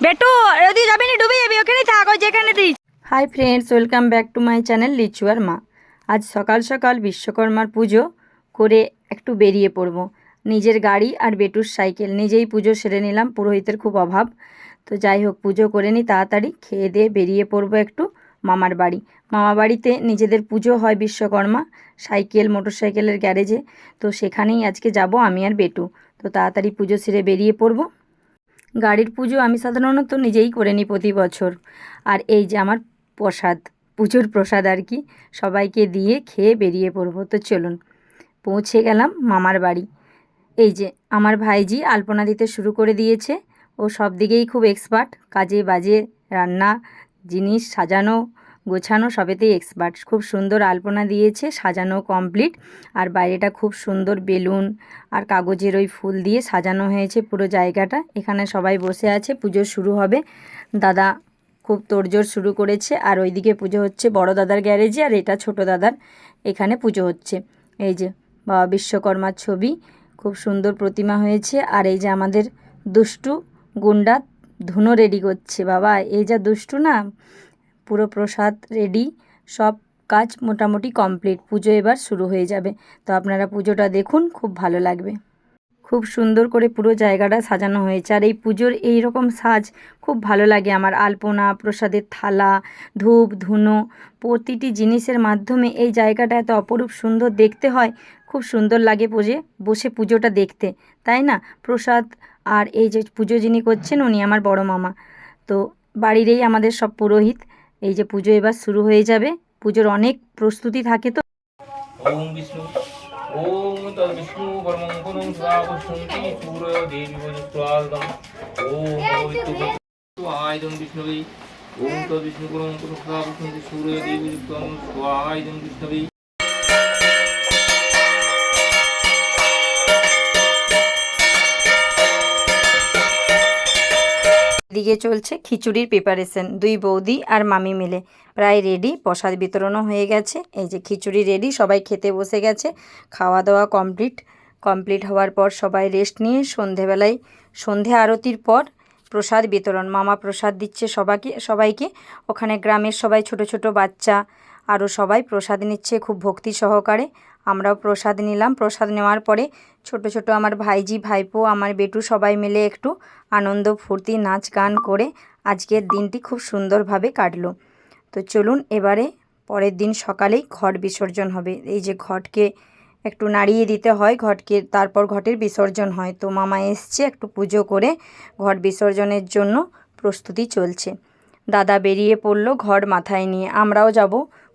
বেটু ওদি যাবি না, ডুবে যাবি, ওখানেই থাক, ওই যেখানে this. Hi friends, welcome back to my channel লিচু আর মা। আজ সকাল সকাল বিশ্বকর্মার পুজো করে একটু বেরিয়ে পড়ব। নিজের গাড়ি আর বেটুর সাইকেল নিজেই পুজো সেরে নিলাম, পুরোহিতের খুব অভাব। তো যাই হোক, পুজো করে নিই তাড়াতাড়ি, খেয়ে দিয়ে বেরিয়ে পড়বো একটু মামার বাড়ি। মামা বাড়িতে নিজেদের পুজো হয় বিশ্বকর্মা, সাইকেল মোটর সাইকেলের গ্যারেজে। তো সেখানেই আজকে যাব আমি আর বেটু। তো তাড়াতাড়ি পুজো সেরে বেরিয়ে পড়বো। গাড়ির পুজো আমি সাধারণত নিজেই করে নিই প্রতি বছর। আর এই যে আমার প্রসাদ, পুজোর প্রসাদ আর কি, সবাইকে দিয়ে খেয়ে বেরিয়ে পড়বো। তো চলুন, পৌঁছে গেলাম মামার বাড়ি। এই যে আমার ভাইজি আলপনা দিতে শুরু করে দিয়েছে। ও সব দিকেই খুব এক্সপার্ট, কাজে বাজে, রান্না, জিনিস সাজানো গোছানো সবেতেই এক্সপার্ট। খুব সুন্দর আলপনা দিয়েছে, সাজানো কমপ্লিট। আর বাইরেটা খুব সুন্দর বেলুন আর কাগজের ওই ফুল দিয়ে সাজানো হয়েছে পুরো জায়গাটা। এখানে সবাই বসে আছে, পুজো শুরু হবে। দাদা খুব তোড়জোড় শুরু করেছে। আর ওইদিকে পুজো হচ্ছে বড় দাদার গ্যারেজে, আর এটা ছোট দাদার এখানে পুজো হচ্ছে। এই যে বাবা বিশ্বকর্মার ছবি, খুব সুন্দর প্রতিমা হয়েছে। আর এই যে আমাদের দুষ্টু গুন্ডা ধুনো রেডি করছে। বাবা এই যা দুষ্টু না, পুরো প্রসাদ রেডি, সব কাজ মোটামুটি কমপ্লিট। পুজো এবার শুরু হয়ে যাবে। তো আপনারা পুজোটা দেখুন, খুব ভালো লাগবে। খুব সুন্দর করে পুরো জায়গাটা সাজানো হয়েছে। আর এই পুজোর এই রকম সাজ খুব ভালো লাগে আমার। আলপনা, প্রসাদের থালা, ধূপ ধুনো, প্রতিটি জিনিসের মাধ্যমে এই জায়গাটা এত অপরূপ সুন্দর দেখতে হয়। খুব সুন্দর লাগে বসে পুজোটা দেখতে, তাই না? প্রসাদ আর এই যে পুজো যিনি করছেন উনি আমার বড় মামা। তো বাড়িরই আমাদের সব পুরোহিত। এই যে পুজো এবার শুরু হয়ে যাবে। পুজোর অনেক প্রস্তুতি থাকে। তো ওম বিষ্ণু ওম তদ বিষ্ণু পরমং পরমং সদাপুষ্পন্তি সূর্য দেবী বজস্ত্রাদম ওম পবিত্র আয়দম বিষ্ণুবে ওম তদ বিষ্ণু পরমং পরমং সদাপুষ্পন্তি সূর্য দেবী বজস্ত্রাদম আয়দম বিষ্ণুবে। এদিকে চলছে খিচুড়ির প্রিপারেশন, দুই বৌদি আর মামি মিলে প্রায় রেডি। প্রসাদ বিতরণও হয়ে গেছে। এই যে খিচুড়ি রেডি, সবাই খেতে বসে গেছে। খাওয়া দাওয়া কমপ্লিট হওয়ার পর সবাই রেস্ট নিয়ে সন্ধেবেলায় সন্ধে আরতির পর প্রসাদ বিতরণ। মামা প্রসাদ দিচ্ছে সবাইকে। ওখানে গ্রামের সবাই, ছোট ছোট বাচ্চা আরও সবাই প্রসাদ নিচ্ছে খুব ভক্তি সহকারে। আমরাও প্রসাদ নিলাম। প্রসাদ নেওয়ার পরে ছোট ছোট আমার ভাইজি, ভাইপো, আমার বেটু সবাই মিলে একটু আনন্দ ফুর্তি নাচ গান করে আজকের দিনটি খুব সুন্দরভাবে কাটলো। তো চলুন, এবারে পরের দিন সকালেই ঘট বিসর্জন হবে। এই যে ঘটকে একটু নাড়িয়ে দিতে হয়, ঘটকে, তারপর ঘটের বিসর্জন হয়। তো মামা এসছে একটু পুজো করে, ঘট বিসর্জনের জন্য প্রস্তুতি চলছে। দাদা বেরিয়ে পড়লো ঘট মাথায় নিয়ে। আমরাও যাব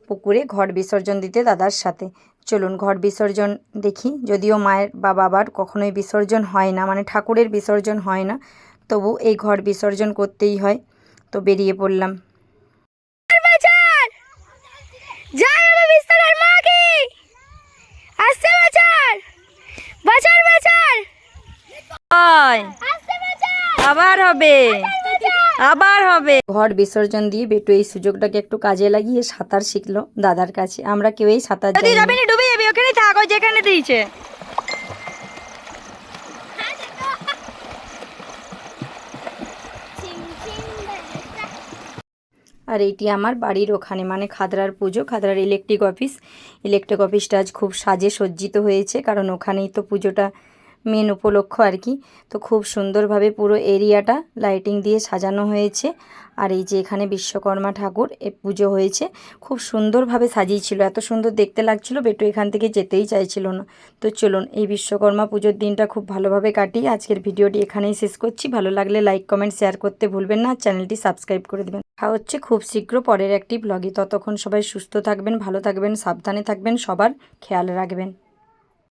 পুকুরে ঘট বিসর্জন দিতে দাদার সাথে। চলুন ঘট বিসর্জন দেখি। যদিও মায়ের বা বাবার কখনোই বিসর্জন হয় না, মানে ঠাকুরের বিসর্জন হয় না, তবু এই ঘট বিসর্জন করতেই হয়। তো বেরিয়ে পড়লাম। আবার হবে, আবার হবে। ঘট বিসর্জন দিয়ে বেটু এই সুযোগটাকে একটু কাজে লাগিয়ে সাঁতার শিখলো দাদার কাছে। আমরা কেউই সাঁতার জানি না। ডুবে যাবি, ওখানেই থাক, ওই যেখানে দিয়েছে। আর এইটি আমার বাড়ির ওখানে, মানে খাদরার পুজো, খাদরার ইলেকট্রিক অফিসটা আজ খুব সাজে সজ্জিত হয়েছে, কারণ ওখানেই তো পুজোটা মেন উপলক্ষ আর কি। তো খুব সুন্দরভাবে পুরো এরিয়াটা লাইটিং দিয়ে সাজানো হয়েছে। আর এই যে এখানে বিশ্বকর্মা ঠাকুর এ পুজো হয়েছে, খুব সুন্দরভাবে সাজিয়েছিল, এত সুন্দর দেখতে লাগছিল, বেটু এখান থেকে যেতেই চাইছিল না। তো চলুন, এই বিশ্বকর্মা পুজোর দিনটা খুব ভালোভাবে কাটিয়ে আজকের ভিডিওটি এখানেই শেষ করছি। ভালো লাগলে লাইক কমেন্ট শেয়ার করতে ভুলবেন না, চ্যানেলটি সাবস্ক্রাইব করে দেবেন। দেখা হচ্ছে খুব শীঘ্র পরের একটি ব্লগে। ততক্ষণ সবাই সুস্থ থাকবেন, ভালো থাকবেন, সাবধানে থাকবেন, সবার খেয়াল রাখবেন।